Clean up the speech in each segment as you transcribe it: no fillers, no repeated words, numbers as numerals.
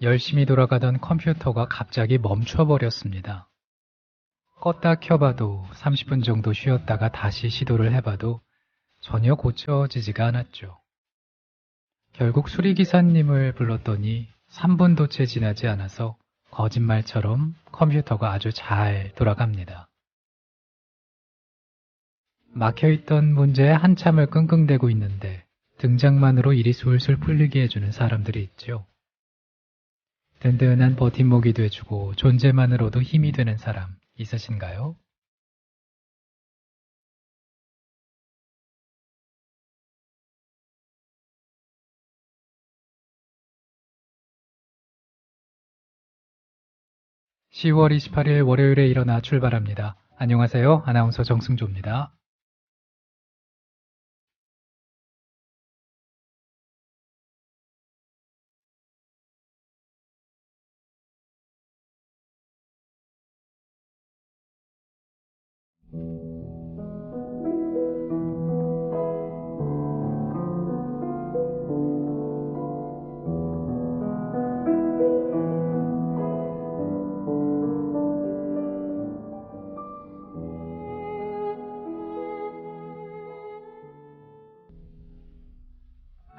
열심히 돌아가던 컴퓨터가 갑자기 멈춰버렸습니다. 껐다 켜봐도 30분 정도 쉬었다가 다시 시도를 해봐도 전혀 고쳐지지가 않았죠. 결국 수리기사님을 불렀더니 3분도 채 지나지 않아서 거짓말처럼 컴퓨터가 아주 잘 돌아갑니다. 막혀있던 문제에 한참을 끙끙대고 있는데 등장만으로 일이 술술 풀리게 해주는 사람들이 있죠. 든든한 버팀목이 돼주고 존재만으로도 힘이 되는 사람 있으신가요? (10월 28일) 월요일에 일어나 출발합니다. 안녕하세요. 아나운서 정승조입니다.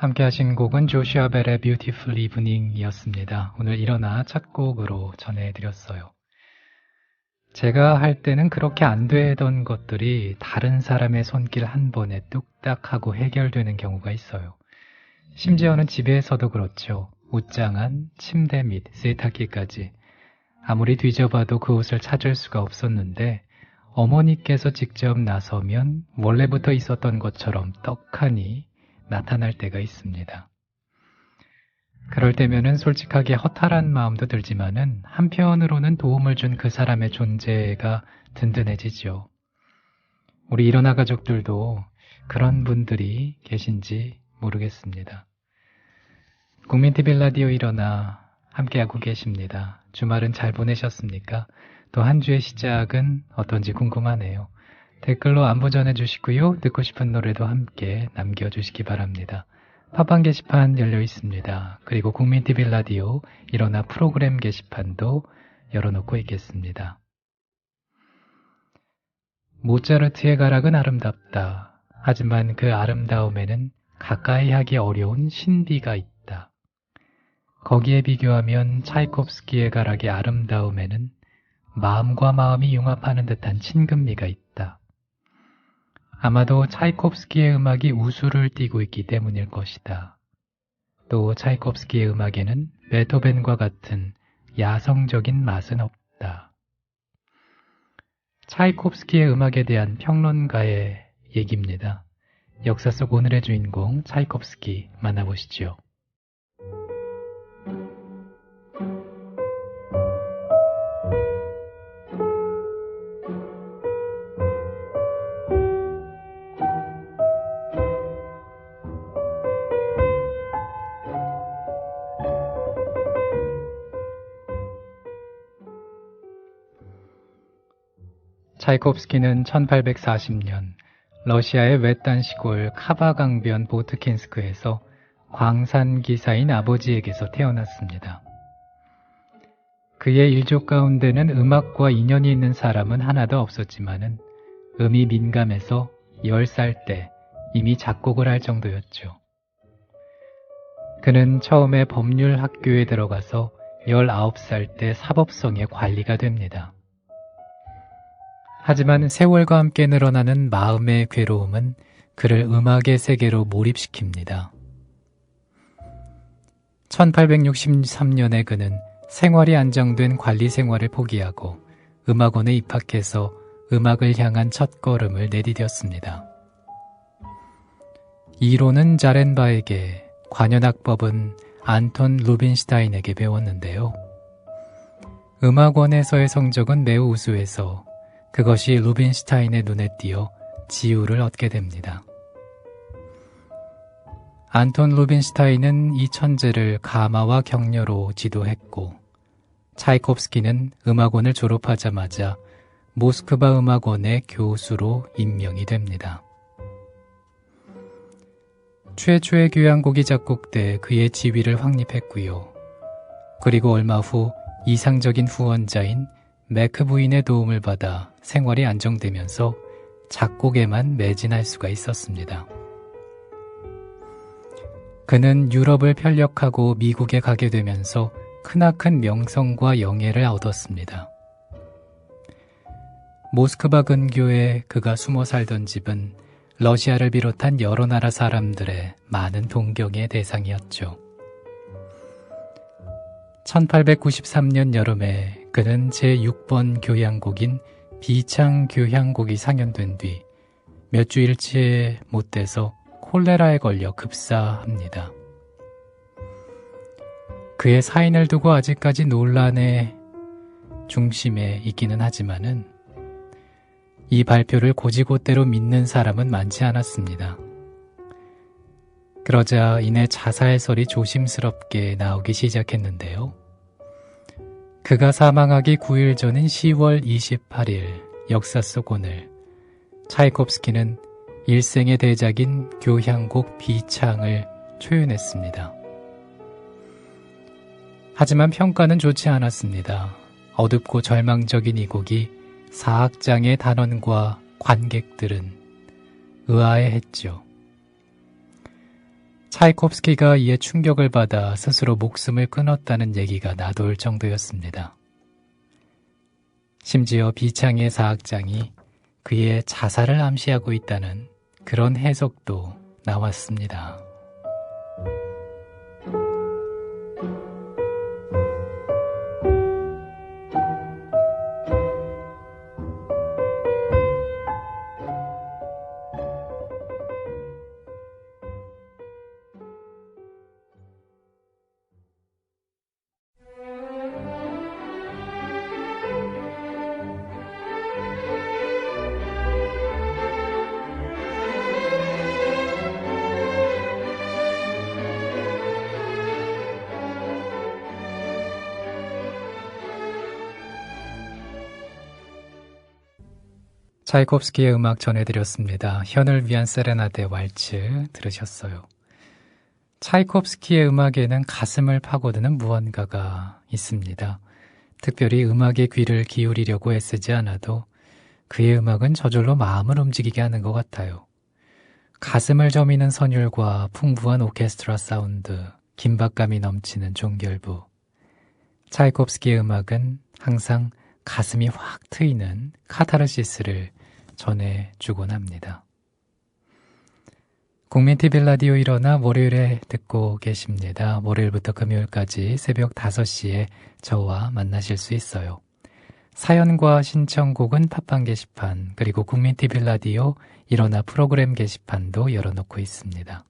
함께 하신 곡은 조슈아 벨의 Beautiful Evening 이었습니다. 오늘 일어나 첫 곡으로 전해드렸어요. 제가 할 때는 그렇게 안 되던 것들이 다른 사람의 손길 한 번에 뚝딱 하고 해결되는 경우가 있어요. 심지어는 집에서도 그렇죠. 옷장안, 침대 및 세탁기까지. 아무리 뒤져봐도 그 옷을 찾을 수가 없었는데 어머니께서 직접 나서면 원래부터 있었던 것처럼 떡하니 나타날 때가 있습니다. 그럴 때면은 솔직하게 허탈한 마음도 들지만은 한편으로는 도움을 준 그 사람의 존재가 든든해지죠. 우리 일어나 가족들도 그런 분들이 계신지 모르겠습니다. 국민TV 라디오 일어나 함께하고 계십니다. 주말은 잘 보내셨습니까? 또 한 주의 시작은 어떤지 궁금하네요. 댓글로 안부 전해주시고요. 듣고 싶은 노래도 함께 남겨주시기 바랍니다. 팟빵 게시판 열려 있습니다. 그리고 국민TV 라디오 일어나 프로그램 게시판도 열어놓고 있겠습니다. 모차르트의 가락은 아름답다. 하지만 그 아름다움에는 가까이 하기 어려운 신비가 있다. 거기에 비교하면 차이콥스키의 가락의 아름다움에는 마음과 마음이 융합하는 듯한 친근미가 있다. 아마도 차이콥스키의 음악이 우수를 띠고 있기 때문일 것이다. 또 차이콥스키의 음악에는 베토벤과 같은 야성적인 맛은 없다. 차이콥스키의 음악에 대한 평론가의 얘기입니다. 역사 속 오늘의 주인공 차이콥스키 만나보시죠. 차이콥스키는 1840년 러시아의 외딴 시골 카바강변 보트킨스크에서 광산기사인 아버지에게서 태어났습니다. 그의 일족 가운데는 음악과 인연이 있는 사람은 하나도 없었지만은 음이 민감해서 10살 때 이미 작곡을 할 정도였죠. 그는 처음에 법률학교에 들어가서 19살 때 사법성의 관리가 됩니다. 하지만 세월과 함께 늘어나는 마음의 괴로움은 그를 음악의 세계로 몰입시킵니다. 1863년에 그는 생활이 안정된 관리 생활을 포기하고 음악원에 입학해서 음악을 향한 첫걸음을 내디뎠습니다. 이론은 자렌바에게, 관현악법은 안톤 루빈슈타인에게 배웠는데요. 음악원에서의 성적은 매우 우수해서 그것이 루빈슈타인의 눈에 띄어 지우를 얻게 됩니다. 안톤 루빈슈타인은 이 천재를 가마와 격려로 지도했고 차이콥스키는 음악원을 졸업하자마자 모스크바 음악원의 교수로 임명이 됩니다. 최초의 교향곡이 작곡돼 그의 지위를 확립했고요. 그리고 얼마 후 이상적인 후원자인 매크 부인의 도움을 받아 생활이 안정되면서 작곡에만 매진할 수가 있었습니다. 그는 유럽을 편력하고 미국에 가게 되면서 크나큰 명성과 영예를 얻었습니다. 모스크바 근교에 그가 숨어 살던 집은 러시아를 비롯한 여러 나라 사람들의 많은 동경의 대상이었죠. 1893년 여름에 그는 제6번 교향곡인 비창 교향곡이 상연된 뒤 몇 주일째 못 돼서 콜레라에 걸려 급사합니다. 그의 사인을 두고 아직까지 논란의 중심에 있기는 하지만은 이 발표를 곧이곧대로 믿는 사람은 많지 않았습니다. 그러자 이내 자살설이 조심스럽게 나오기 시작했는데요. 그가 사망하기 9일 전인 10월 28일 역사 속 오늘 차이콥스키는 일생의 대작인 교향곡 비창을 초연했습니다. 하지만 평가는 좋지 않았습니다. 어둡고 절망적인 이 곡이 사악장의 단원과 관객들은 의아해했죠. 차이콥스키가 이에 충격을 받아 스스로 목숨을 끊었다는 얘기가 나돌 정도였습니다. 심지어 비창의 사악장이 그의 자살을 암시하고 있다는 그런 해석도 나왔습니다. 차이콥스키의 음악 전해드렸습니다. 현을 위한 세레나데 왈츠 들으셨어요. 차이콥스키의 음악에는 가슴을 파고드는 무언가가 있습니다. 특별히 음악에 귀를 기울이려고 애쓰지 않아도 그의 음악은 저절로 마음을 움직이게 하는 것 같아요. 가슴을 저미는 선율과 풍부한 오케스트라 사운드, 긴박감이 넘치는 종결부. 차이콥스키의 음악은 항상 가슴이 확 트이는 카타르시스를 전해주곤 합니다. 국민TV 라디오 일어나 월요일에 듣고 계십니다. 월요일부터 금요일까지 새벽 5시에 저와 만나실 수 있어요. 사연과 신청곡은 팟빵 게시판, 그리고 국민TV 라디오 일어나 프로그램 게시판도 열어놓고 있습니다.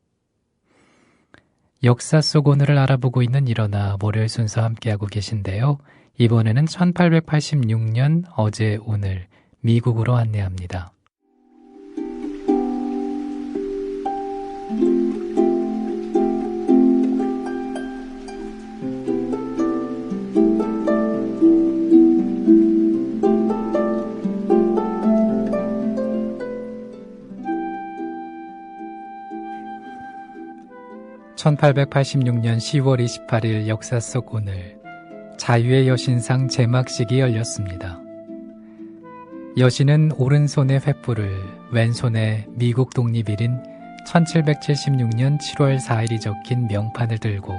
역사 속 오늘을 알아보고 있는 일어나 월요일 순서 함께하고 계신데요. 이번에는 1886년 어제 오늘 미국으로 안내합니다. (1886년 10월 28일) 역사 속 오늘 자유의 여신상 제막식이 열렸습니다. 여신은 오른손에 횃불을, 왼손에 미국 독립일인 1776년 7월 4일이 적힌 명판을 들고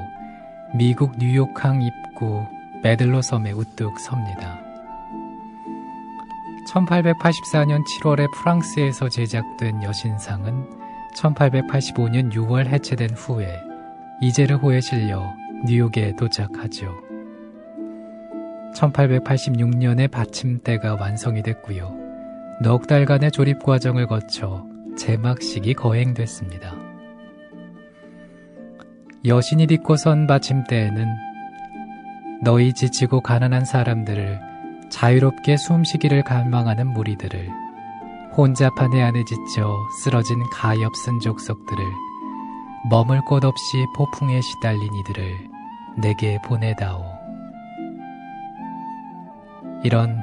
미국 뉴욕항 입구 매들로 섬에 우뚝 섭니다. 1884년 7월에 프랑스에서 제작된 여신상은 1885년 6월 해체된 후에 이제르호에 실려 뉴욕에 도착하죠. 1886년에 받침대가 완성이 됐고요. 넉 달간의 조립 과정을 거쳐 제막식이 거행됐습니다. 여신이 딛고 선 받침대에는 너희 지치고 가난한 사람들을 자유롭게 숨쉬기를 갈망하는 무리들을, 혼잡한 해 안에 지쳐 쓰러진 가엾은 족속들을, 머물 곳 없이 폭풍에 시달린 이들을 내게 보내다오. 이런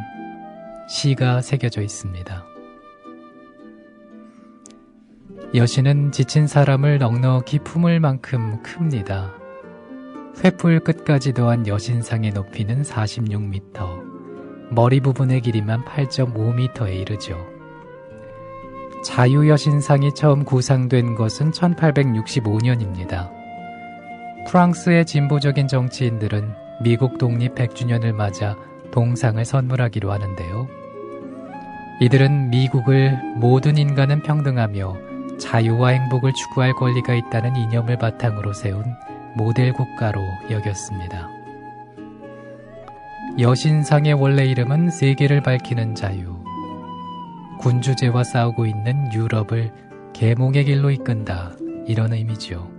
시가 새겨져 있습니다. 여신은 지친 사람을 넉넉히 품을 만큼 큽니다. 횃불 끝까지 더한 여신상의 높이는 46m, 머리 부분의 길이만 8.5m에 이르죠. 자유여신상이 처음 구상된 것은 1865년입니다. 프랑스의 진보적인 정치인들은 미국 독립 100주년을 맞아 동상을 선물하기로 하는데요. 이들은 미국을 모든 인간은 평등하며 자유와 행복을 추구할 권리가 있다는 이념을 바탕으로 세운 모델 국가로 여겼습니다. 여신상의 원래 이름은 세계를 밝히는 자유, 군주제와 싸우고 있는 유럽을 계몽의 길로 이끈다, 이런 의미죠.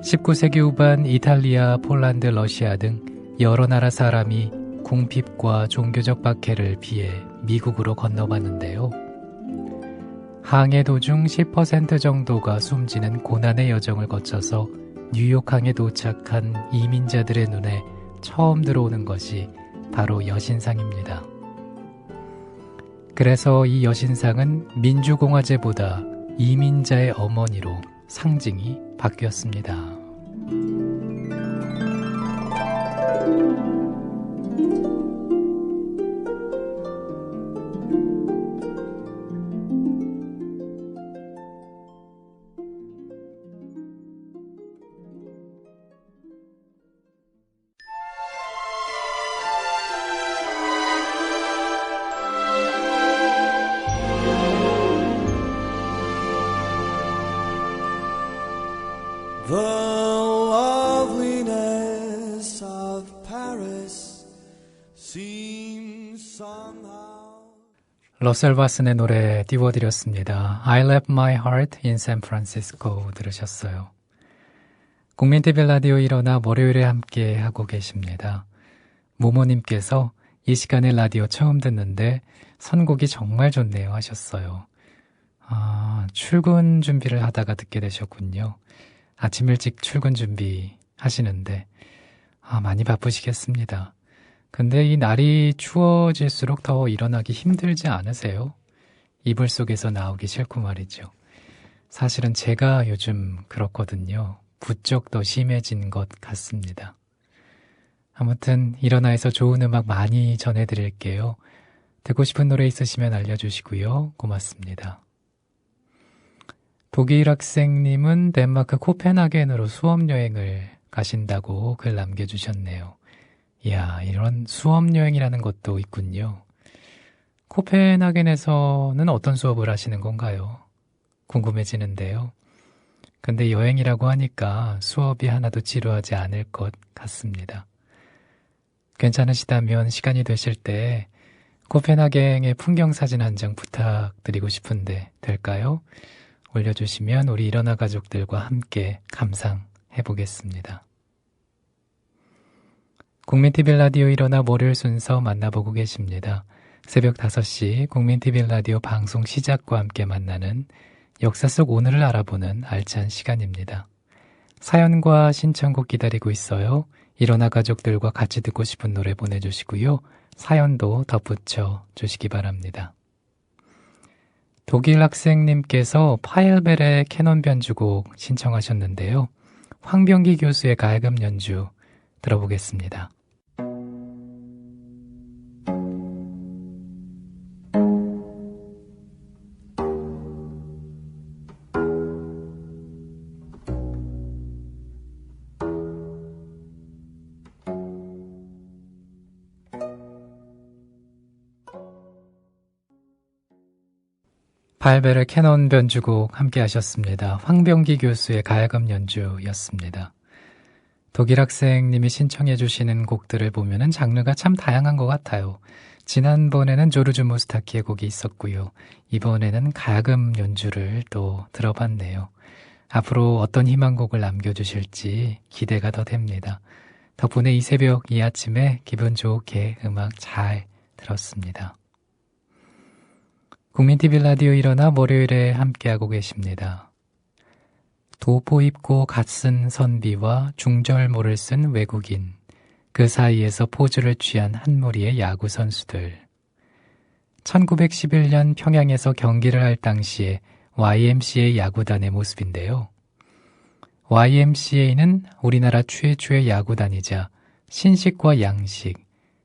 19세기 후반 이탈리아, 폴란드, 러시아 등 여러 나라 사람이 궁핍과 종교적 박해를 피해 미국으로 건너봤는데요. 항해 도중 10% 정도가 숨지는 고난의 여정을 거쳐서 뉴욕항에 도착한 이민자들의 눈에 처음 들어오는 것이 바로 여신상입니다. 그래서 이 여신상은 민주공화제보다 이민자의 어머니로 상징이 바뀌었습니다. 러셀 바슨의 노래 띄워드렸습니다. I left my heart in San Francisco 들으셨어요. 국민TV 라디오 일어나 월요일에 함께 하고 계십니다. 모모님께서 이 시간에 라디오 처음 듣는데 선곡이 정말 좋네요 하셨어요. 출근 준비를 하다가 듣게 되셨군요. 아침 일찍 출근 준비 하시는데 많이 바쁘시겠습니다. 근데 이 날이 추워질수록 더 일어나기 힘들지 않으세요? 이불 속에서 나오기 싫고 말이죠. 사실은 제가 요즘 그렇거든요. 부쩍 더 심해진 것 같습니다. 아무튼 일어나서 좋은 음악 많이 전해드릴게요. 듣고 싶은 노래 있으시면 알려주시고요. 고맙습니다. 독일 학생님은 덴마크 코펜하겐으로 수업여행을 가신다고 글 남겨주셨네요. 이야, 이런 수업여행이라는 것도 있군요. 코펜하겐에서는 어떤 수업을 하시는 건가요? 궁금해지는데요. 근데 여행이라고 하니까 수업이 하나도 지루하지 않을 것 같습니다. 괜찮으시다면 시간이 되실 때 코펜하겐의 풍경 사진 한 장 부탁드리고 싶은데 될까요? 올려주시면 우리 일어나 가족들과 함께 감상해보겠습니다. 국민TV 라디오 일어나 월요일 순서 만나보고 계십니다. 새벽 5시 국민TV 라디오 방송 시작과 함께 만나는 역사 속 오늘을 알아보는 알찬 시간입니다. 사연과 신청곡 기다리고 있어요. 일어나 가족들과 같이 듣고 싶은 노래 보내주시고요. 사연도 덧붙여 주시기 바랍니다. 독일 학생님께서 파일벨의 캐논 변주곡 신청하셨는데요. 황병기 교수의 가야금 연주 들어보겠습니다. 파일벨의 캐논 변주곡 함께 하셨습니다. 황병기 교수의 가야금 연주였습니다. 독일 학생님이 신청해 주시는 곡들을 보면은 장르가 참 다양한 것 같아요. 지난번에는 조르주 무스타키의 곡이 있었고요. 이번에는 가야금 연주를 또 들어봤네요. 앞으로 어떤 희망곡을 남겨주실지 기대가 더 됩니다. 덕분에 이 새벽 이 아침에 기분 좋게 음악 잘 들었습니다. 국민TV 라디오 일어나 월요일에 함께하고 계십니다. 도포 입고 갓쓴 선비와 중절모를 쓴 외국인, 그 사이에서 포즈를 취한 한 무리의 야구 선수들. 1911년 평양에서 경기를 할 당시에 YMCA 야구단의 모습인데요. YMCA는 우리나라 최초의 야구단이자 신식과 양식,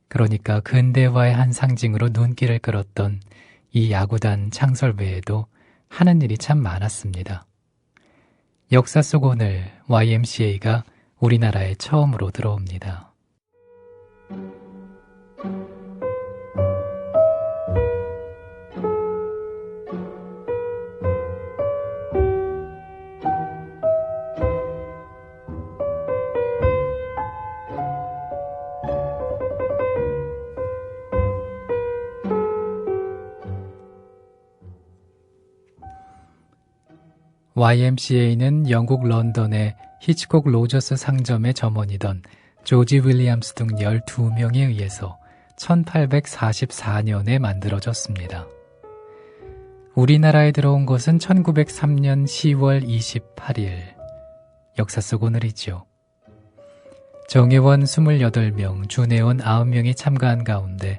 그러니까 근대화의 한 상징으로 눈길을 끌었던 이 야구단 창설 외에도 하는 일이 참 많았습니다. 역사 속 오늘 YMCA가 우리나라에 처음으로 들어옵니다. YMCA는 영국 런던의 히치콕 로저스 상점의 점원이던 조지 윌리엄스 등 12명에 의해서 1844년에 만들어졌습니다. 우리나라에 들어온 것은 1903년 10월 28일, 역사 속 오늘이죠. 정회원 28명, 준회원 9명이 참가한 가운데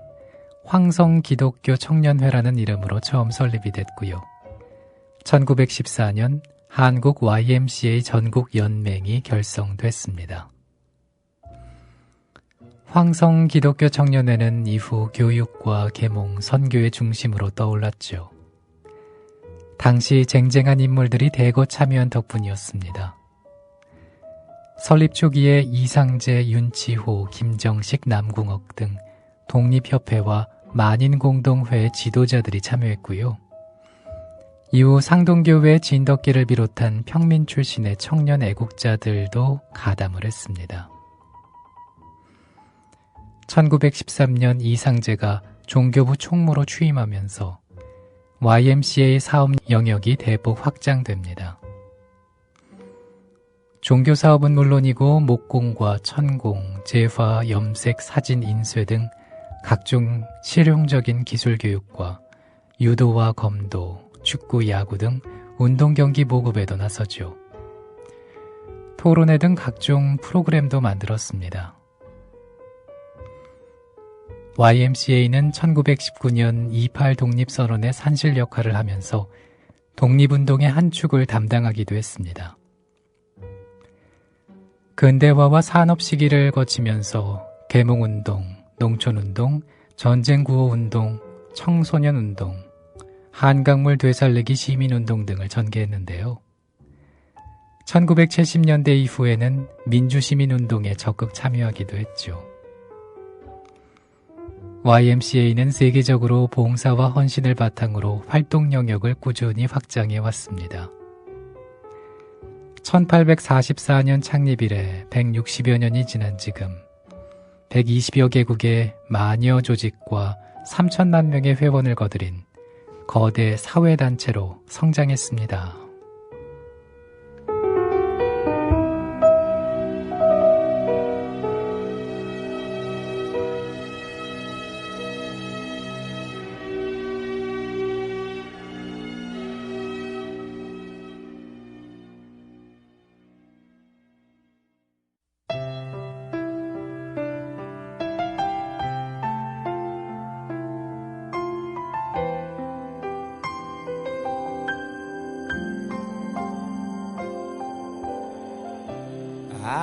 황성 기독교 청년회라는 이름으로 처음 설립이 됐고요. 1914년 한국 YMCA 전국연맹이 결성됐습니다. 황성 기독교 청년회는 이후 교육과 계몽, 선교의 중심으로 떠올랐죠. 당시 쟁쟁한 인물들이 대거 참여한 덕분이었습니다. 설립 초기에 이상재, 윤치호, 김정식, 남궁옥 등 독립협회와 만인공동회의 지도자들이 참여했고요. 이후 상동교회 진덕기를 비롯한 평민 출신의 청년 애국자들도 가담을 했습니다. 1913년 이상재가 종교부 총무로 취임하면서 YMCA 사업 영역이 대폭 확장됩니다. 종교 사업은 물론이고 목공과 천공, 재화, 염색, 사진, 인쇄 등 각종 실용적인 기술 교육과 유도와 검도, 축구, 야구 등 운동 경기 보급에도 나서죠. 토론회 등 각종 프로그램도 만들었습니다. YMCA는 1919년 28 독립선언의 산실 역할을 하면서 독립운동의 한 축을 담당하기도 했습니다. 근대화와 산업 시기를 거치면서 계몽운동, 농촌운동, 전쟁구호운동, 청소년운동, 한강물 되살리기 시민운동 등을 전개했는데요. 1970년대 이후에는 민주시민운동에 적극 참여하기도 했죠. YMCA는 세계적으로 봉사와 헌신을 바탕으로 활동 영역을 꾸준히 확장해 왔습니다. 1844년 창립 이래 160여 년이 지난 지금 120여 개국의 만여 조직과 3천만 명의 회원을 거느린 거대 사회단체로 성장했습니다.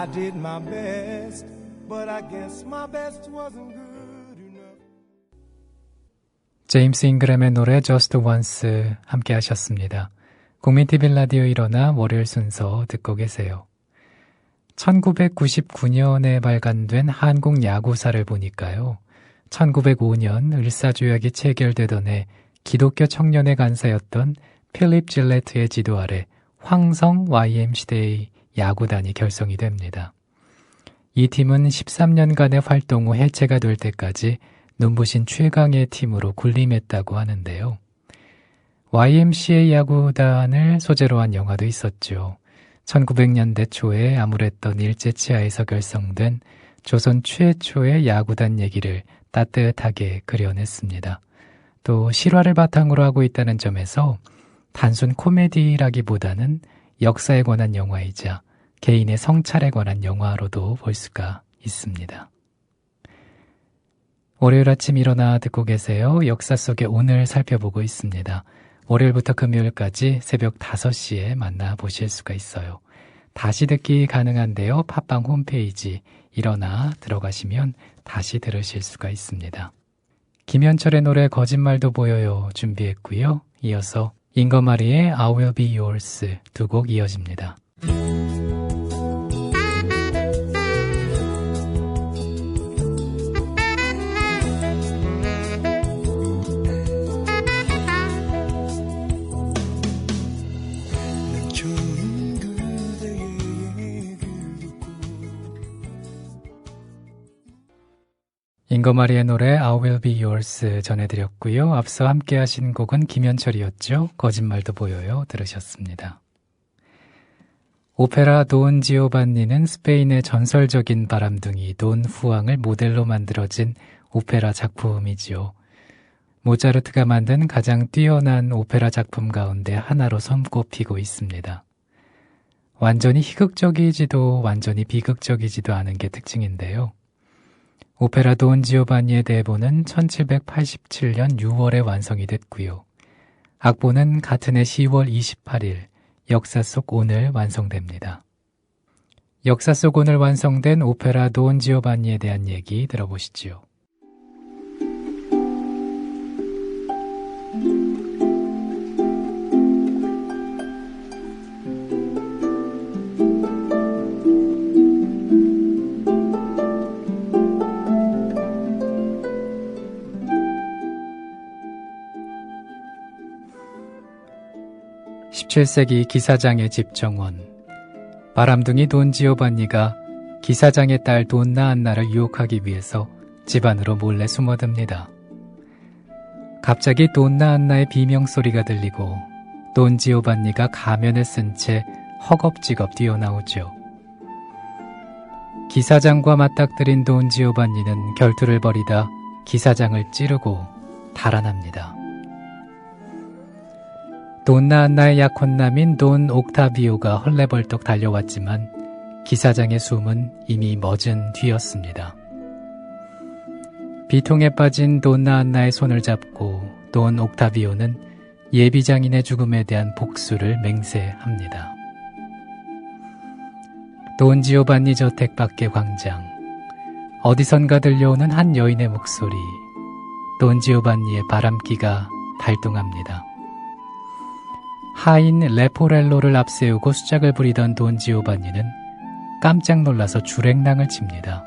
I did my best, but I guess my best wasn't good enough. 제임스 잉그램의 노래 Just Once 함께 하셨습니다. 국민TV 라디오 일어나 월요일 순서 듣고 계세요. 1999년에 발간된 한국 야구사를 보니까요. 1905년 을사조약이 체결되던 해 기독교 청년회 간사였던 필립 질레트의 지도 아래 황성 YMCA 야구단이 결성이 됩니다. 이 팀은 13년간의 활동 후 해체가 될 때까지 눈부신 최강의 팀으로 군림했다고 하는데요. YMCA 야구단을 소재로 한 영화도 있었죠. 1900년대 초에 암울했던 일제치하에서 결성된 조선 최초의 야구단 얘기를 따뜻하게 그려냈습니다. 또 실화를 바탕으로 하고 있다는 점에서 단순 코미디라기보다는 역사에 관한 영화이자 개인의 성찰에 관한 영화로도 볼 수가 있습니다. 월요일 아침 일어나 듣고 계세요. 역사 속의 오늘 살펴보고 있습니다. 월요일부터 금요일까지 새벽 5시에 만나보실 수가 있어요. 다시 듣기 가능한데요. 팟빵 홈페이지 일어나 들어가시면 다시 들으실 수가 있습니다. 김현철의 노래 거짓말도 보여요 준비했고요. 이어서 잉거마리의 I Will Be Yours 두 곡 이어집니다. 잉거마리의 노래 I Will Be Yours 전해드렸고요. 앞서 함께 하신 곡은 김현철이었죠. 거짓말도 보여요 들으셨습니다. 오페라 돈 지오반니는 스페인의 전설적인 바람둥이 돈 후앙을 모델로 만들어진 오페라 작품이지요. 모차르트가 만든 가장 뛰어난 오페라 작품 가운데 하나로 손꼽히고 있습니다. 완전히 희극적이지도 완전히 비극적이지도 않은 게 특징인데요. 오페라 돈 지오반니의 대본은 1787년 6월에 완성이 됐고요. 악보는 같은 해 10월 28일 역사 속 오늘 완성됩니다. 역사 속 오늘 완성된 오페라 돈 지오반니에 대한 얘기 들어보시죠. 17세기 기사장의 집 정원. 바람둥이 돈 지오반니가 기사장의 딸 돈나 안나를 유혹하기 위해서 집 안으로 몰래 숨어듭니다. 갑자기 돈나 안나의 비명소리가 들리고 돈 지오반니가 가면을 쓴 채 허겁지겁 뛰어나오죠. 기사장과 맞닥뜨린 돈 지오반니는 결투를 벌이다 기사장을 찌르고 달아납니다. 돈나 안나의 약혼남인 돈 옥타비오가 헐레벌떡 달려왔지만 기사장의 숨은 이미 멎은 뒤였습니다. 비통에 빠진 돈나 안나의 손을 잡고 돈 옥타비오는 예비장인의 죽음에 대한 복수를 맹세합니다. 돈 지오반니 저택 밖의 광장. 어디선가 들려오는 한 여인의 목소리. 돈 지오반니의 바람기가 발동합니다. 하인 레포렐로를 앞세우고 수작을 부리던 돈 지오반니는 깜짝 놀라서 주랭랑을 칩니다.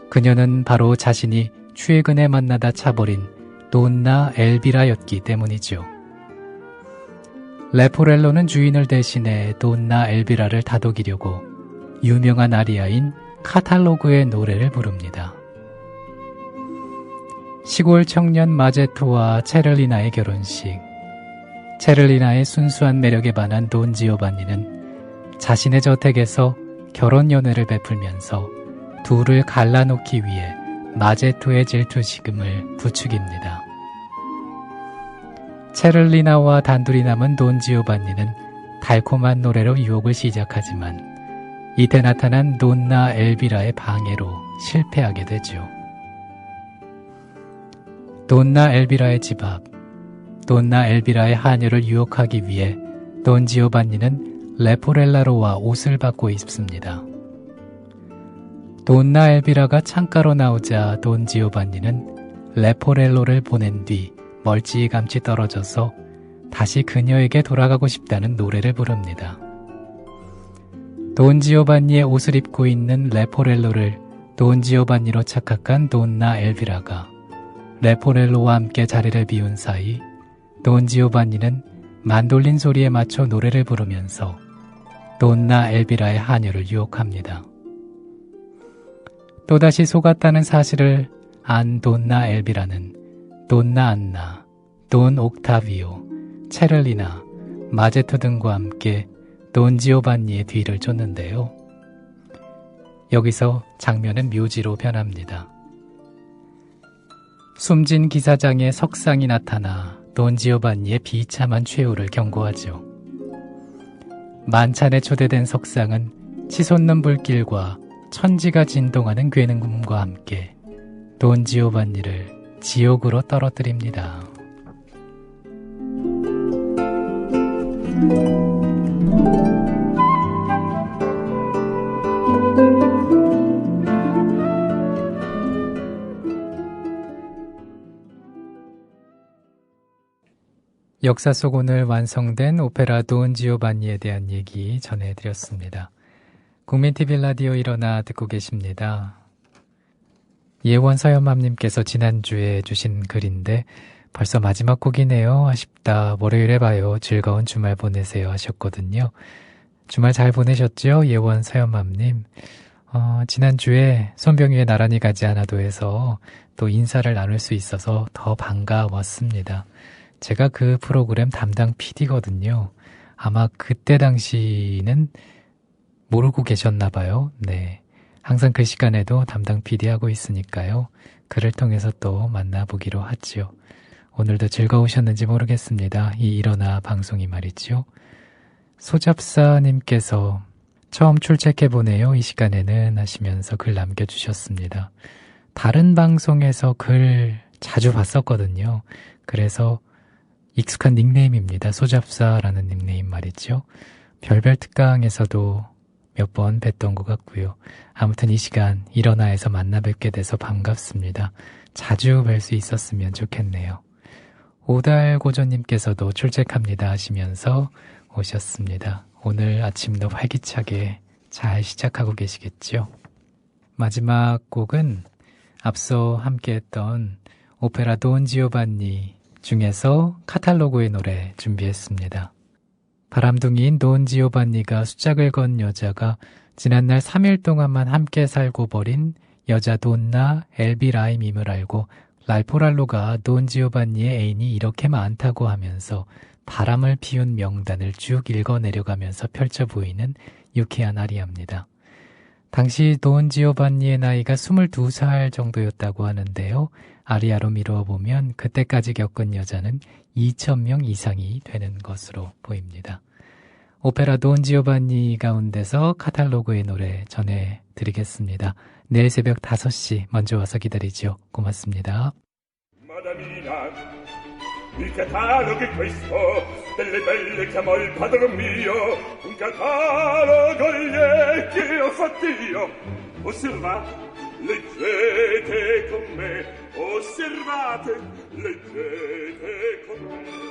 그녀는 바로 자신이 최근에 만나다 차버린 돈나 엘비라였기 때문이죠. 레포렐로는 주인을 대신해 돈나 엘비라를 다독이려고 유명한 아리아인 카탈로그의 노래를 부릅니다. 시골 청년 마제토와 체를리나의 결혼식. 체를리나의 순수한 매력에 반한 돈 지오반니는 자신의 저택에서 결혼 연회를 베풀면서 둘을 갈라놓기 위해 마제토의 질투식음을 부추깁니다. 체를리나와 단둘이 남은 돈 지오반니는 달콤한 노래로 유혹을 시작하지만 이때 나타난 돈나 엘비라의 방해로 실패하게 되죠. 돈나 엘비라의 집 앞. 돈나 엘비라의 하녀를 유혹하기 위해 돈 지오반니는 레포렐라로와 옷을 받고 입습니다. 돈나 엘비라가 창가로 나오자 돈 지오반니는 레포렐로를 보낸 뒤 멀찌감치 떨어져서 다시 그녀에게 돌아가고 싶다는 노래를 부릅니다. 돈 지오반니의 옷을 입고 있는 레포렐로를 돈 지오반니로 착각한 돈나 엘비라가 레포렐로와 함께 자리를 비운 사이 돈 지오반니는 만돌린 소리에 맞춰 노래를 부르면서 돈나 엘비라의 하녀를 유혹합니다. 또다시 속았다는 사실을 안 돈나 엘비라는 돈나 안나, 돈 옥타비오, 체를리나, 마제토 등과 함께 돈 지오반니의 뒤를 쫓는데요. 여기서 장면은 묘지로 변합니다. 숨진 기사장의 석상이 나타나 돈 지오반니의 비참한 최후를 경고하죠. 만찬에 초대된 석상은 치솟는 불길과 천지가 진동하는 괴능금과 함께 돈 지오반니를 지옥으로 떨어뜨립니다. 역사 속 오늘 완성된 오페라 돈 지오반니에 대한 얘기 전해드렸습니다. 국민TV 라디오 일어나 듣고 계십니다. 예원 서연맘님께서 지난주에 주신 글인데 벌써 마지막 곡이네요. 아쉽다. 월요일에 봐요. 즐거운 주말 보내세요 하셨거든요. 주말 잘 보내셨죠? 예원 서연맘님. 지난주에 손병희의 나란히 가지 않아도 해서 또 인사를 나눌 수 있어서 더 반가웠습니다. 제가 그 프로그램 담당 PD거든요. 아마 그때 당시는 모르고 계셨나 봐요. 네. 항상 그 시간에도 담당 PD 하고 있으니까요. 그를 통해서 또 만나보기로 하지요. 오늘도 즐거우셨는지 모르겠습니다. 이 일어나 방송이 말이죠. 소잡사님께서 처음 출첵해보네요. 이 시간에는 하시면서 글 남겨주셨습니다. 다른 방송에서 글 자주 봤었거든요. 그래서 익숙한 닉네임입니다. 소잡사라는 닉네임 말이죠. 별별 특강에서도 몇 번 뵀던 것 같고요. 아무튼 이 시간 일어나에서 만나 뵙게 돼서 반갑습니다. 자주 뵐 수 있었으면 좋겠네요. 오달고조님께서도 출첵합니다 하시면서 오셨습니다. 오늘 아침도 활기차게 잘 시작하고 계시겠죠? 마지막 곡은 앞서 함께했던 오페라 돈 지오반니 중에서 카탈로그의 노래 준비했습니다. 바람둥이인 돈 지오반니가 수작을 건 여자가 지난날 3일 동안만 함께 살고 버린 여자 돈나 엘비라임임을 알고 랄포랄로가 돈 지오반니의 애인이 이렇게 많다고 하면서 바람을 피운 명단을 쭉 읽어내려가면서 펼쳐 보이는 유쾌한 아리아입니다. 당시 돈 지오반니의 나이가 22살 정도였다고 하는데요. 아리아로 미루어 보면 그때까지 겪은 여자는 2,000명 이상이 되는 것으로 보입니다. 오페라 돈 지오반니 가운데서 카탈로그의 노래 전해드리겠습니다. 내일 새벽 5시 먼저 와서 기다리죠. 고맙습니다. Il catalogo è questo, delle belle chiamò il padron mio, un catalogo che ho fatto io. Osservate, leggete con me, osservate, leggete con me.